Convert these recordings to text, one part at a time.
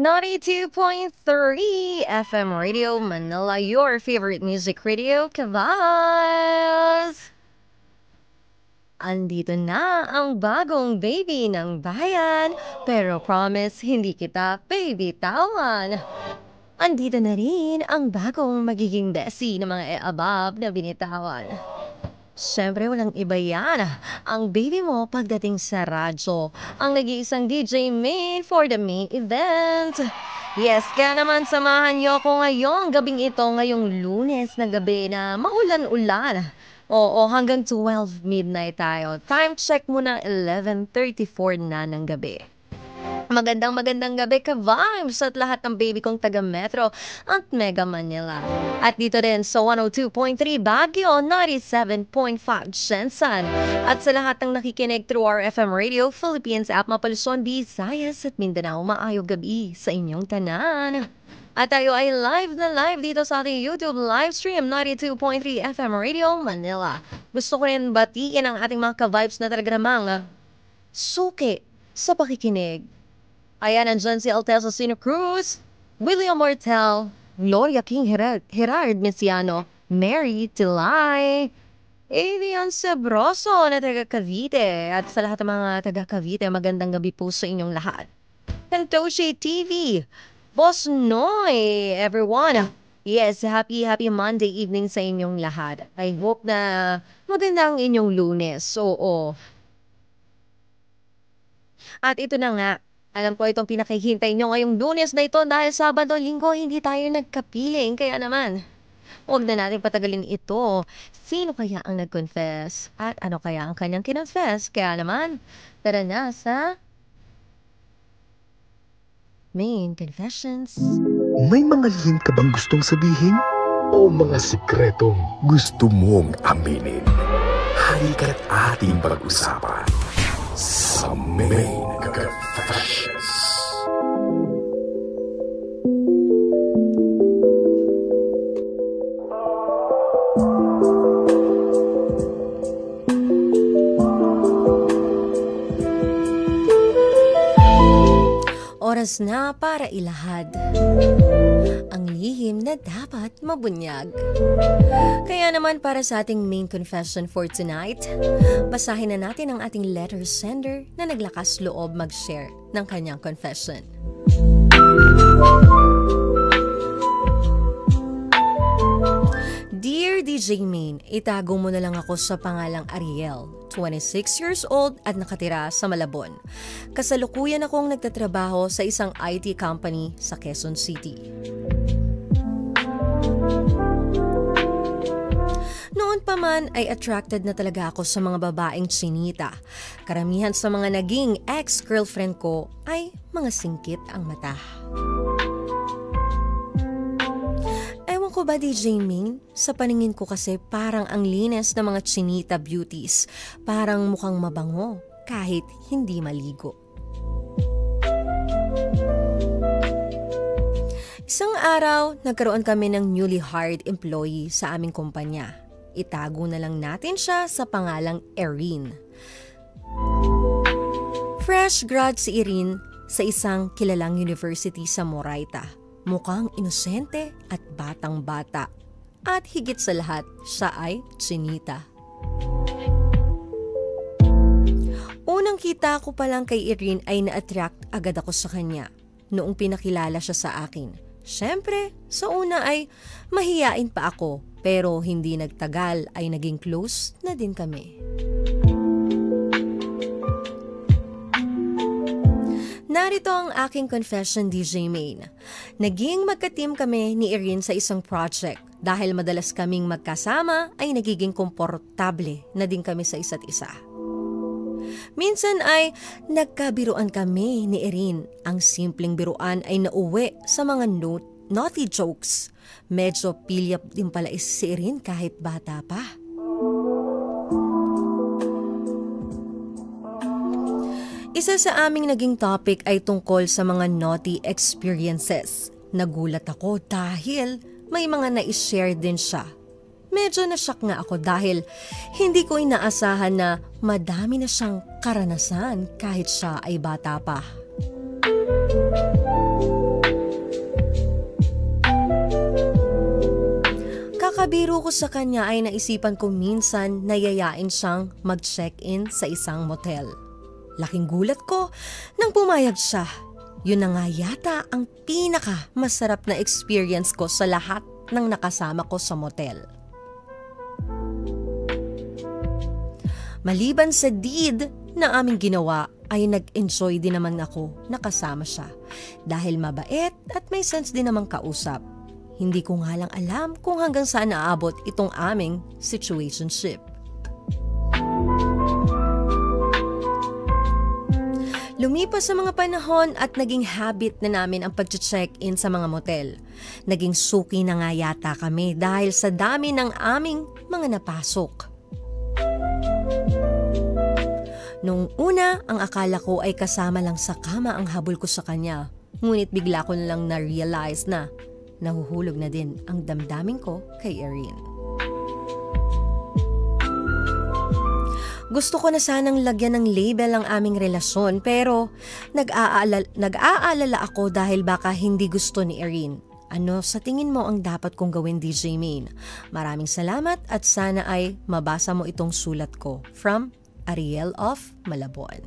92.3 FM Radio Manila, your favorite music radio, Kavaz! Andito na ang bagong baby ng bayan, pero promise hindi kita baby-tawan. Andito na rin ang bagong magiging besi ng mga above na binitawan. Siyempre, walang iba yan. Ang baby mo pagdating sa radyo. Ang nag-iisang DJ main for the main event. Yes, kaya naman samahan niyo ako ngayong gabing ito, ngayong Lunes na gabi na maulan-ulan. Oo, hanggang 12 midnight tayo. Time check muna 11:34 na ng gabi. Magandang gabi ka-vibes at lahat ng baby kong taga-Metro at Mega Manila. At dito rin sa 102.3 Baguio, 97.5 Jensen. At sa lahat ng nakikinig through our FM Radio, Philippines app, Mapalusyon, Visayas at Mindanao, maayong gabi sa inyong tanan. At tayo ay live na live dito sa ating YouTube livestream, 92.3 FM Radio Manila. Gusto ko rin batiin ang ating mga ka-vibes na talaga namang suki sa pakikinig. Ayan, nandyan si Alteza Sino Cruz, William Mortel, Gloria King Gerard Mesiano, Mary Tilay, Avian Sebroso na taga Cavite. At sa lahat ng mga taga Cavite, magandang gabi po sa inyong lahat. Kantoshi TV, Boss Noy, everyone. Yes, happy Monday evening sa inyong lahat. I hope na magandang inyong Lunes. Oo. At ito na nga, alam ko itong pinakihintay nyo ngayong Lunes na ito dahil Sabado, Linggo, hindi tayo nagkapiling. Kaya naman, huwag na natin patagalin ito. Sino kaya ang nag-confess? At ano kaya ang kanyang kinonfess? Kaya naman, tara na sa Main Confessions. May mga lihim ka bang gustong sabihin? O mga sikretong gusto mong aminin? Halika't ating pag-usapan sa Main Confessions. Oras na para ilahad ang lihim na dapat mabunyag. Kaya naman para sa ating main confession for tonight, basahin na natin ang ating letter sender na naglakas loob mag-share ng kanyang confession. Dear DJ Main, itago mo na lang ako sa pangalang Ariel, 26 years old at nakatira sa Malabon. Kasalukuyan akong nagtatrabaho sa isang IT company sa Quezon City. Noon pa man ay attracted na talaga ako sa mga babaeng tsinita. Karamihan sa mga naging ex-girlfriend ko ay mga singkit ang mata. Ewan ko ba DJ Ming? Sa paningin ko kasi parang ang linis ng mga chinita beauties. Parang mukhang mabango kahit hindi maligo. Isang araw, nagkaroon kami ng newly hired employee sa aming kumpanya. Itago na lang natin siya sa pangalang Erin. Fresh grad si Erin sa isang kilalang university sa Moraita. Mukhang inosente at batang-bata. At higit sa lahat, siya ay tsinita. Unang kita ko pa lang kay Erin ay na-attract agad ako sa kanya noong pinakilala siya sa akin. Siyempre, sa una ay mahiyain pa ako pero hindi nagtagal ay naging close na din kami. Narito ang aking confession, DJ Main. Naging magka-team kami ni Erin sa isang project. Dahil madalas kaming magkasama ay nagiging komportable na din kami sa isa't isa. Minsan ay nagkabiruan kami ni Erin. Ang simpleng biruan ay nauwi sa mga naughty jokes. Medyo pilyap din pala si Erin kahit bata pa. Isa sa aming naging topic ay tungkol sa mga naughty experiences. Nagulat ako dahil may mga na-share din siya. Medyo na-shock nga ako dahil hindi ko inaasahan na madami na siyang karanasan kahit siya ay bata pa. pagkakabiro ko sa kanya ay naisipan ko minsan na yayain siyang mag-check-in sa isang motel. Laking gulat ko nang pumayag siya. Yun na nga yata ang pinaka masarap na experience ko sa lahat ng nakasama ko sa motel. Maliban sa deed na aming ginawa ay nag-enjoy din naman ako na kasama siya dahil mabait at may sense din namang kausap. Hindi ko nga lang alam kung hanggang saan naabot itong aming situationship. Lumipas sa mga panahon at naging habit na namin ang pag-check-in sa mga motel. Naging suki na nga yata kami dahil sa dami ng aming mga napasok. Nung una, ang akala ko ay kasama lang sa kama ang habol ko sa kanya. Ngunit bigla ko na lang na-realize na nahuhulog na din ang damdamin ko kay Erin. Gusto ko na sanang lagyan ng label ang aming relasyon pero nag-aalala ako dahil baka hindi gusto ni Erin. Ano sa tingin mo ang dapat kong gawin, DJ Main? Maraming salamat at sana ay mabasa mo itong sulat ko. From Ariel of Malabon.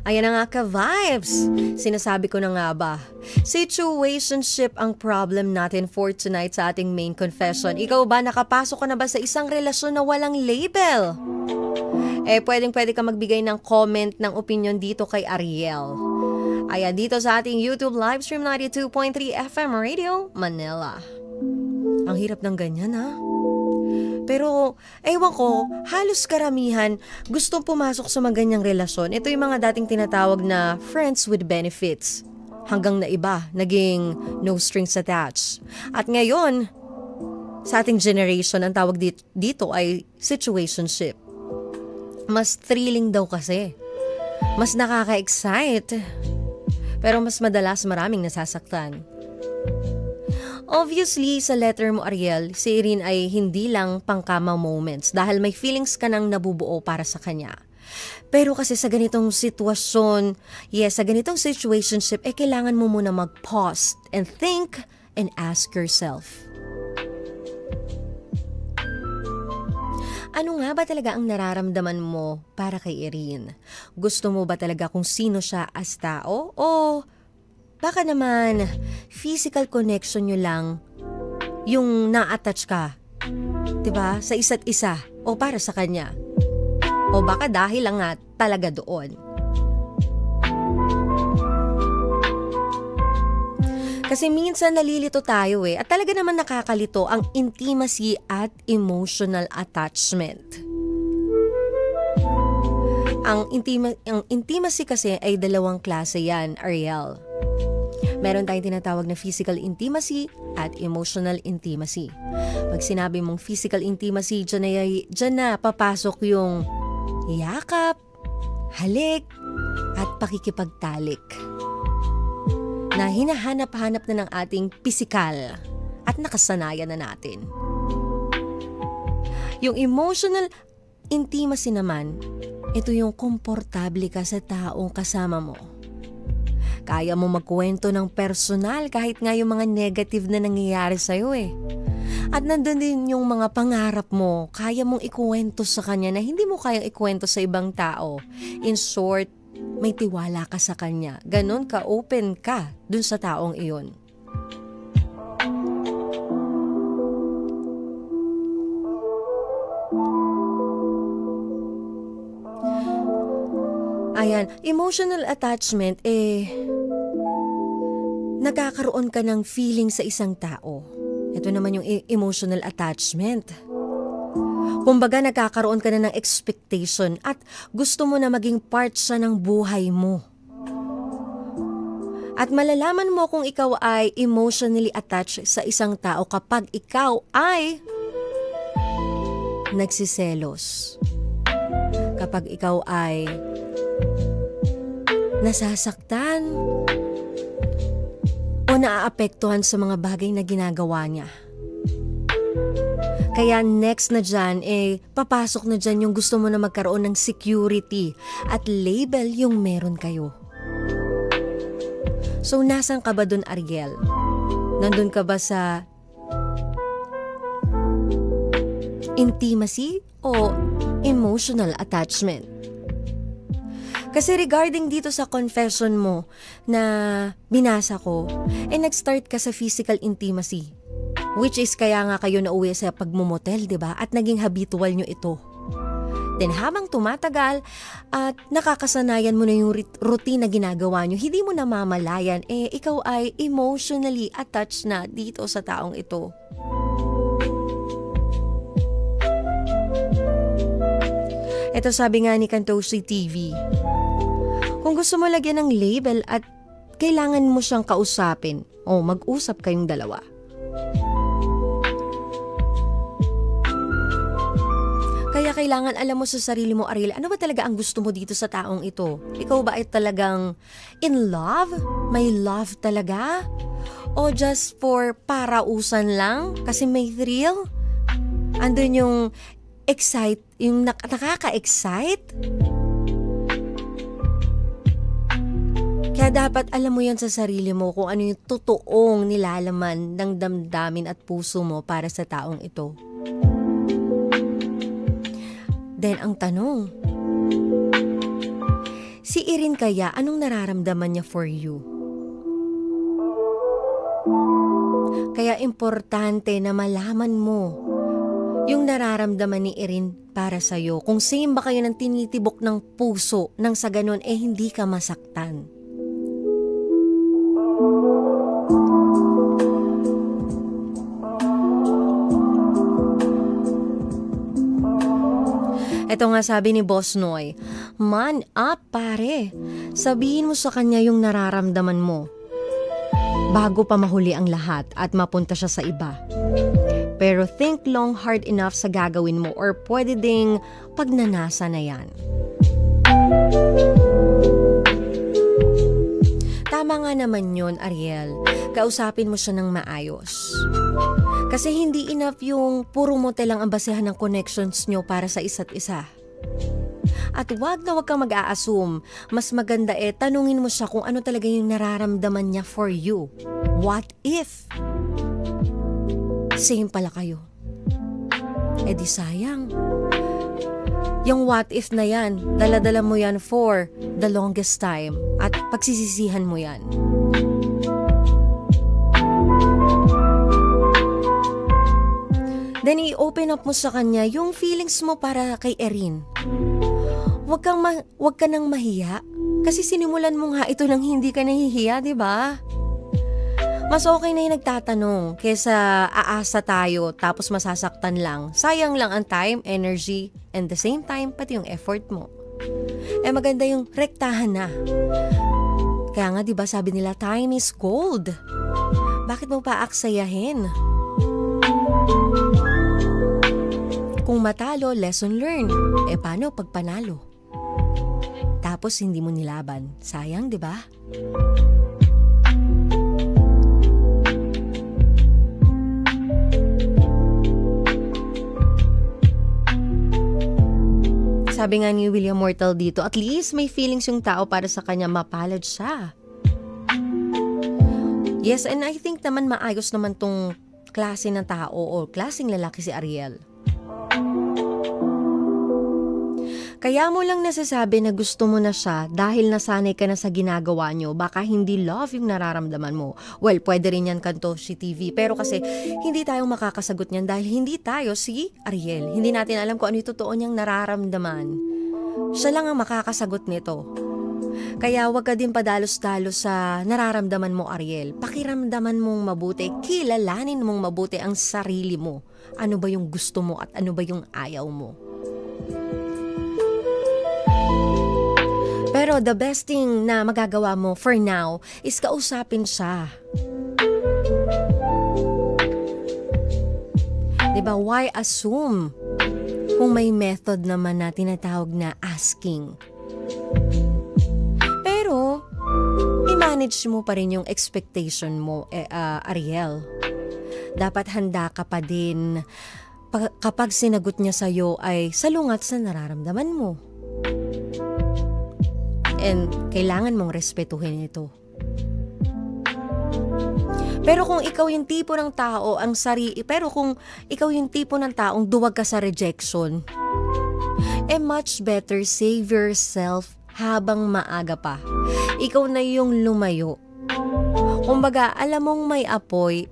Ayan na nga ka-vibes. Sinasabi ko na nga ba? Situationship ang problem natin for tonight sa ating main confession. Ikaw ba, nakapasok ka na ba sa isang relasyon na walang label? Pwedeng-pwede ka magbigay ng comment ng opinion dito kay Ariel. Ayan, dito sa ating YouTube livestream 92.3 FM Radio, Manila. Ang hirap ng ganyan, ha? Pero, ewan ko, halos karamihan gustong pumasok sa mga ganyang relasyon. Ito yung mga dating tinatawag na friends with benefits. Hanggang na iba, naging no strings attached. At ngayon, sa ating generation, ang tawag dito ay situationship. Mas thrilling daw kasi. Mas nakaka-excite. Pero mas madalas maraming nasasaktan. Obviously, sa letter mo, Ariel, si Erin ay hindi lang pangkama moments dahil may feelings ka nang nabubuo para sa kanya. Pero kasi sa ganitong sitwasyon, sa ganitong situationship, kailangan mo muna mag-pause and think and ask yourself. Ano nga ba talaga ang nararamdaman mo para kay Erin? Gusto mo ba talaga kung sino siya as tao o baka naman, physical connection nyo lang yung na-attach ka, diba? Sa isa't isa o para sa kanya. O baka dahil lang nga talaga doon. Kasi minsan nalilito tayo at talaga naman nakakalito ang intimacy at emotional attachment. Ang intimacy kasi ay dalawang klase yan, Ariel. Meron tayong tinatawag na physical intimacy at emotional intimacy. Pag sinabi mong physical intimacy, dyan na papasok yung yakap, halik, at pakikipagtalik. Na hinahanap-hanap na ng ating pisikal at nakasanayan na natin. Yung emotional intimacy naman, ito yung komportable ka sa taong kasama mo. Kaya mo magkwento ng personal kahit nga yung mga negative na nangyayari sa'yo At nandun din yung mga pangarap mo, kaya mong ikuwento sa kanya na hindi mo kayang ikuwento sa ibang tao. In short, may tiwala ka sa kanya. Ganon ka-open ka dun sa taong iyon. Ayan, emotional attachment, nagkakaroon ka ng feeling sa isang tao. Ito naman yung emotional attachment. Kumbaga, nagkakaroon ka na ng expectation at gusto mo na maging part siya ng buhay mo. At malalaman mo kung ikaw ay emotionally attached sa isang tao kapag ikaw ay nagsiselos. Kapag ikaw ay nasasaktan o naaapektuhan sa mga bagay na ginagawa niya. Kaya next na dyan, papasok na dyan yung gusto mo na magkaroon ng security at label yung meron kayo. So, nasan ka ba dun, Ariel? Nandun ka ba sa intimacy o emotional attachment? Kasi regarding dito sa confession mo na binasa ko, nag-start ka sa physical intimacy. Which is kaya nga kayo nauwi sa pagmumotel, diba? At naging habitual nyo ito. Then habang tumatagal at nakakasanayan mo na yung routine na ginagawa nyo, hindi mo namamalayan, ikaw ay emotionally attached na dito sa taong ito. Ito sabi nga ni Kantoshi TV, kung gusto mo lagyan ng label at kailangan mo siyang kausapin o mag-usap kayong dalawa. Kaya kailangan alam mo sa sarili mo, Ariel, ano ba talaga ang gusto mo dito sa taong ito? Ikaw ba ay talagang in love? May love talaga? O just for parausan lang? Kasi may thrill? Andun yung yung nakaka-excite? Kaya dapat alam mo yan sa sarili mo kung ano yung totoong nilalaman ng damdamin at puso mo para sa taong ito. Then ang tanong, si Irene kaya, anong nararamdaman niya for you? Kaya importante na malaman mo yung nararamdaman ni Irene para sa'yo. Kung same ba kayo ng tinitibok ng puso nang sa ganun hindi ka masaktan. Ito nga sabi ni Boss Noy, man up pare, sabihin mo sa kanya yung nararamdaman mo bago pa mahuli ang lahat at mapunta siya sa iba. Pero think long hard enough sa gagawin mo or pwede ding pagnanasa na yan. Tama nga naman yun, Ariel. Kausapin mo siya ng maayos. Kasi hindi enough yung puro motel lang ang basehan ng connections nyo para sa isa't isa. At wag kang mag-a-assume. Mas maganda tanungin mo siya kung ano talaga yung nararamdaman niya for you. What if? Same pala kayo. Di sayang. Yung what if na yan, dala-dala mo yan for the longest time at pagsisisihan mo yan. Then i-open up mo sa kanya yung feelings mo para kay Erin. Huwag ka nang mahiya. Kasi sinimulan mo nga ito nang hindi ka nahihiya, di ba? Mas okay na yung nagtatanong kesa aasa tayo tapos masasaktan lang. Sayang lang ang time, energy, and the same time pati yung effort mo. Maganda yung rektahan na. Kaya nga di ba sabi nila time is gold. Bakit mo pa aksayahin? Kung matalo, lesson learned. Paano pag panalo? Tapos hindi mo nilaban. Sayang, di ba? Sabi nga ni William Mortal dito, at least may feelings yung tao para sa kanya, mapalad siya. Yes, and I think naman maayos naman tong klase ng tao o klaseng lalaki si Ariel. Kaya mo lang nasasabi na gusto mo na siya dahil nasanay ka na sa ginagawa nyo. Baka hindi love yung nararamdaman mo. Well, pwede rin yan Kantoshi TV. Pero kasi hindi tayo makakasagot niyan dahil hindi tayo si Ariel. Hindi natin alam kung ano yung totoo niyang nararamdaman. Siya lang ang makakasagot nito. Kaya wag ka din padalos-dalos sa nararamdaman mo, Ariel. Pakiramdaman mong mabuti, kilalanin mong mabuti ang sarili mo. Ano ba yung gusto mo at ano ba yung ayaw mo. Pero the best thing na magagawa mo for now is kausapin siya. Diba? Why assume kung may method naman na tinatawag na asking? Pero, i-manage mo pa rin yung expectation mo, Ariel. Dapat handa ka pa din kapag sinagot niya sa'yo ay salungat sa nararamdaman mo. And kailangan mong respetuhin ito. Pero kung ikaw yung tipo ng tao, pero kung ikaw yung tipo ng taong duwag ka sa rejection, much better save yourself habang maaga pa. Ikaw na yung lumayo. Kumbaga, alam mong may apoy,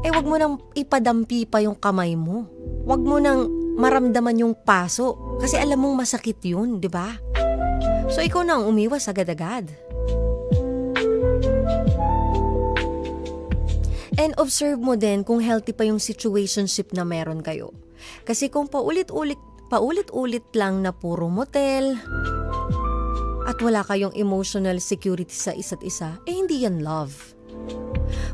wag mo nang ipadampi pa yung kamay mo. Wag mo nang maramdaman yung paso. Kasi alam mong masakit yun, di ba? So, ikaw na ang umiwas agad-agad. And observe mo din kung healthy pa yung situationship na meron kayo. Kasi kung paulit-ulit lang na puro motel, at wala kayong emotional security sa isa't isa, hindi yan love.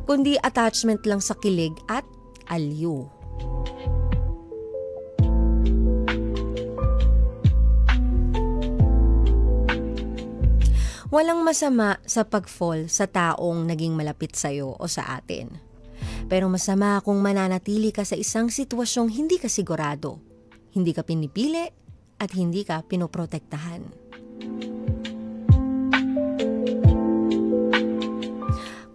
Kundi attachment lang sa kilig at aliw. Walang masama sa pag-fall sa taong naging malapit sa'yo o sa atin. Pero masama kung mananatili ka sa isang sitwasyong hindi ka sigurado, hindi ka pinipili, at hindi ka pinoprotektahan.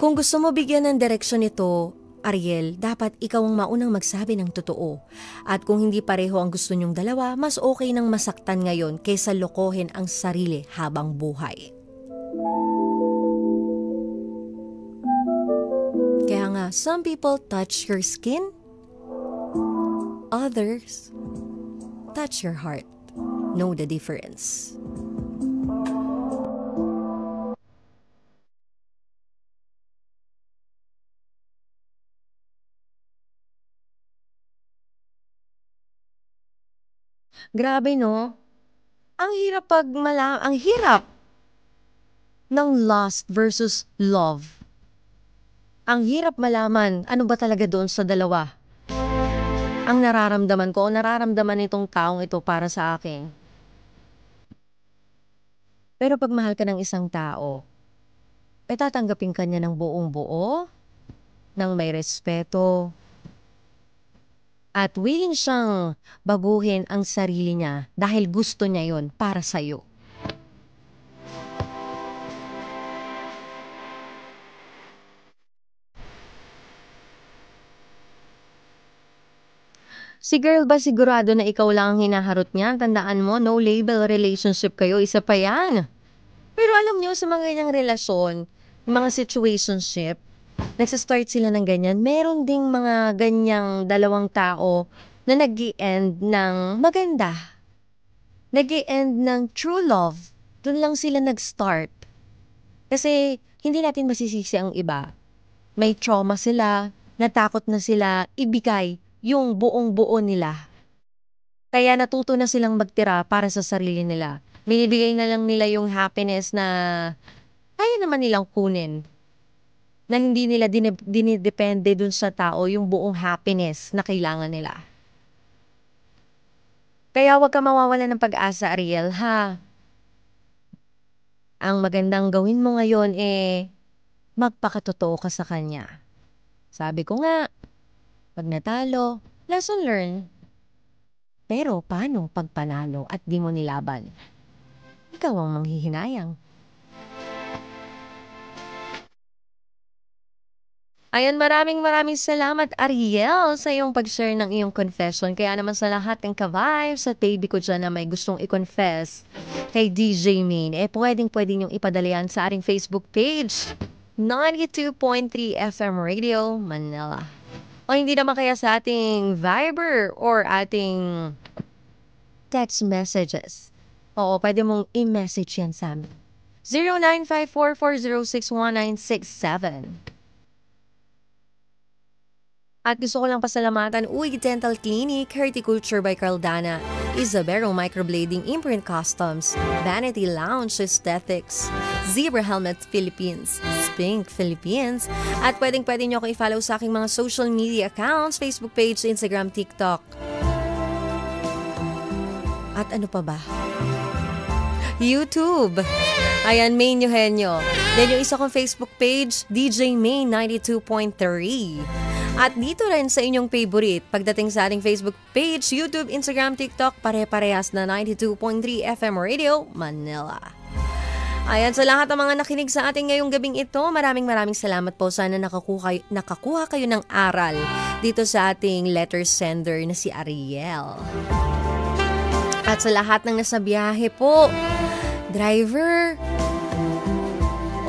Kung gusto mo bigyan ng direksyon ito, Ariel, dapat ikaw ang maunang magsabi ng totoo. At kung hindi pareho ang gusto nyong dalawa, mas okay nang masaktan ngayon kaysa lokohin ang sarili habang buhay. Kaya nga, some people touch your skin, others touch your heart. Know the difference. Grabe, no? Ang hirap ng lust versus love. Ang hirap malaman ano ba talaga doon sa dalawa. Ang nararamdaman ko o nararamdaman nitong taong ito para sa akin. Pero pag mahal ka ng isang tao, tatanggapin ka niya ng buong buo, ng may respeto, at willing siyang baguhin ang sarili niya dahil gusto niya yon para sa'yo. Si girl ba sigurado na ikaw lang ang hinaharot niya? Tandaan mo, no label relationship kayo, isa pa yan. Pero alam niyo, sa mga ganyang relasyon, mga situationship, nagsastart sila ng ganyan. Meron ding mga ganyang dalawang tao na nag-i-end ng maganda. Nag-i-end ng true love. Doon lang sila nag-start. Kasi hindi natin masisisi ang iba. May trauma sila, natakot na sila ibigay yung buong-buo nila. Kaya natuto na silang magtira para sa sarili nila. Binibigay na lang nila yung happiness na kaya naman nilang kunin. Na hindi nila dinidepende dun sa tao yung buong happiness na kailangan nila. Kaya huwag ka mawawala ng pag-asa, Ariel, ha? Ang magandang gawin mo ngayon magpakatotoo ka sa kanya. Sabi ko nga, pag natalo, lesson learned. Pero paano pag panalo at di mo nilaban? Ikaw ang manghihinayang. Ayan, maraming salamat, Ariel, sa iyong pag-share ng iyong confession. Kaya naman sa lahat ng ka-vibes at baby ko dyan na may gustong i-confess kay DJ Main, pwedeng niyong ipadala yan sa ating Facebook page, 92.3 FM Radio Manila. O hindi naman kaya sa ating Viber or ating text messages. Oo, pwede mong i-message yan sa amin. 0954-406-1967. At gusto ko lang pasalamatan Uy Dental Clinic, Horticulture by Caldana, Isabero Microblading Imprint Customs, Vanity Lounge Aesthetics, Zebra Helmet Philippines, Spink Philippines, at pwede nyo ako i-follow sa aking mga social media accounts, Facebook page, Instagram, TikTok. At ano pa ba? YouTube. Ayan, Main Eugenio. Then yung isa kong Facebook page, DJ Main 92.3. At dito rin sa inyong favorite, pagdating sa ating Facebook page, YouTube, Instagram, TikTok, pare-parehas na 92.3 FM Radio, Manila. Ayan, sa lahat ng mga nakinig sa ating ngayong gabing ito, maraming salamat po. Sana nakakuha kayo ng aral dito sa ating letter sender na si Ariel. At sa lahat ng nasa biyahe po, driver,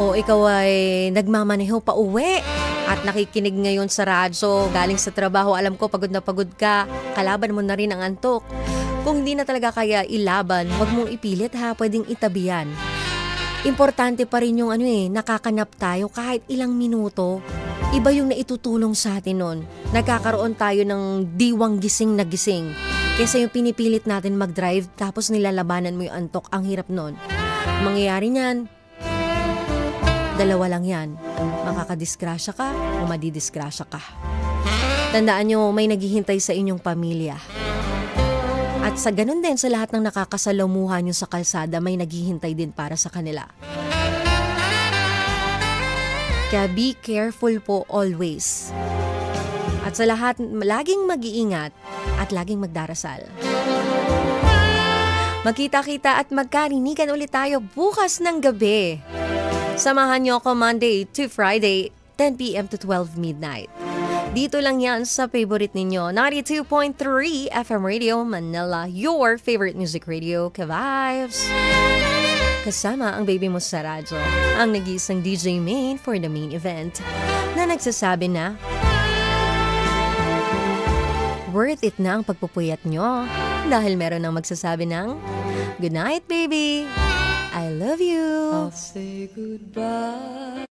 o ikaw ay nagmamaneho pa uwi at nakikinig ngayon sa radyo, galing sa trabaho, alam ko pagod na pagod ka, kalaban mo na rin ang antok. Kung hindi na talaga kaya ilaban, huwag mong ipilit ha, pwedeng itabi yan. Importante pa rin yung nakakanap tayo kahit ilang minuto. Iba yung naitutulong sa atin nun. Nagkakaroon tayo ng diwang gising na gising. Kesa yung pinipilit natin mag-drive tapos nilalabanan mo yung antok, ang hirap nun. Mangyayari niyan, dalawa lang yan. Makakadisgrasya ka o madidisgrasya ka. Tandaan nyo, may naghihintay sa inyong pamilya. At sa ganun din sa lahat ng nakakasalamuhan nyo sa kalsada, may naghihintay din para sa kanila. Kaya be careful po always. At sa lahat, laging mag-iingat at laging magdarasal. Magkita-kita at magkarinigan ulit tayo bukas ng gabi. Samahan nyo ako Monday to Friday, 10 p.m. to 12 midnight. Dito lang yan sa favorite ninyo, 92.3 FM Radio Manila, your favorite music radio, Ka-Vibes. Kasama ang baby mo sa radyo, ang nag-iisang DJ main for the main event, na nagsasabi na, worth it na ang pagpupuyat nyo, dahil meron nang magsasabi ng, good night baby, I love you. I'll say goodbye.